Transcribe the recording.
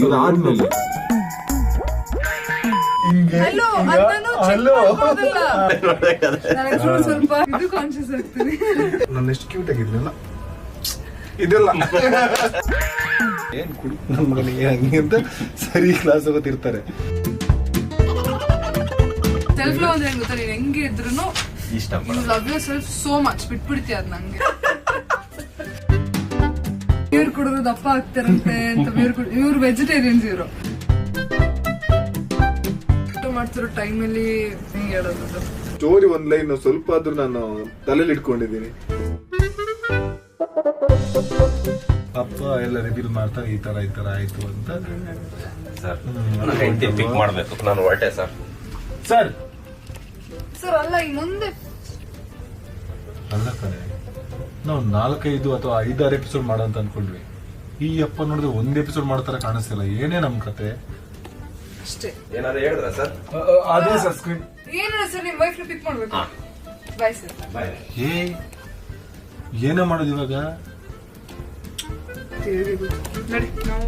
ಇದಾದ್ಮೇಲೆ ಸ್ವಲ್ಪ ಇದು ಕಾನ್ಶಿಯಸ್ ಆಗ್ತೀನಿ. ನಾನು ಎಷ್ಟು ಕ್ಯೂಟ್ ಆಗಿದ್ನಲ್ಲ ಇದೆಲ್ಲ ಏನ್ ಕುಡಿ ನನ್ನ ಮಗನಿಗೆ ಹಂಗೆ ಅಂತ ಸರಿ ಕ್ಲಾಸ್ ಹೋಗೋತಿರ್ತಾರೆ. ಸೆಲ್ಫ್ ಲವ್ ಅಂದ್ರೆ ಗೊತ್ತಾ, ನೀನ್ ಹೆಂಗೆ ಇದ್ರು ಇಷ್ಟ love yourself so much, ಬಿಟ್ಬಿಡ್ತೀಯ ಅದ್ ನಂಗೆ. ಇವ್ರು ಕುಡಿದ್ರು ದಪ್ಪ ಆಗ್ತಾರಂತೆ ಅಂತ ಇವ್ರು ವೆಜಿಟೇರಿಯನ್ಸ್. ಇವರು ಮಾಡ್ತಿರೋ ಟೈಮಲ್ಲಿ ಹೆಂಗೆ ಹೇಳೋದು, ಸ್ಟೋರಿ ಒಂದ್ ಲೈನ್ ಸ್ವಲ್ಪ ಆದ್ರೂ ನಾನು ತಲೆಯಲ್ಲಿ ಇಟ್ಕೊಂಡಿದ್ದೀನಿ. ಅಪ್ಪ ಎಲ್ಲ ರಿವೀಲ್ ಮಾಡ್ತಾರೆ, ಈ ತರ ಆಯ್ತು ಅಂತ. ಸರ್ ಪಿಕ್ ಮಾಡ್ಬೇಕು, ನಾನು ಹೊರಟೆ ಸರ್. ಸರ್ ಸರ್ ಅಲ್ಲ, ಈ ಮುಂದೆ ಅಲ್ಲ ಕಣೆ, ನಾವು 4-5 ಅಥವಾ 5-6 ಎಪಿಸೋಡ್ ಮಾಡೋಂತ ಅನ್ಕೊಂಡ್ವಿ. ಈ ಅಪ್ಪ ನೋಡಿದ್ರೆ ಒಂದ್ ಎಪಿಸೋಡ್ ಮಾಡೋ ಏನಿಲ್ಲ. ಏನೇ ನಮ್ ಕತೆ ಅಷ್ಟೇ. ಏನಾದ್ರು ಹೇಳಿದ್ರ ಸರ್? ಅದೇ ಸರ್ ಸ್ಕ್ರೀನ್ ಏನಿಲ್ಲ ಸರ್, ನಿಮ್ ವೈಫ್ ಪಿಕ್ ಮಾಡ್ಬೇಕು. Bye sir. ಏನೋ ಮಾಡೋದು ಇವಾಗ? ನಡಿ ನಾವು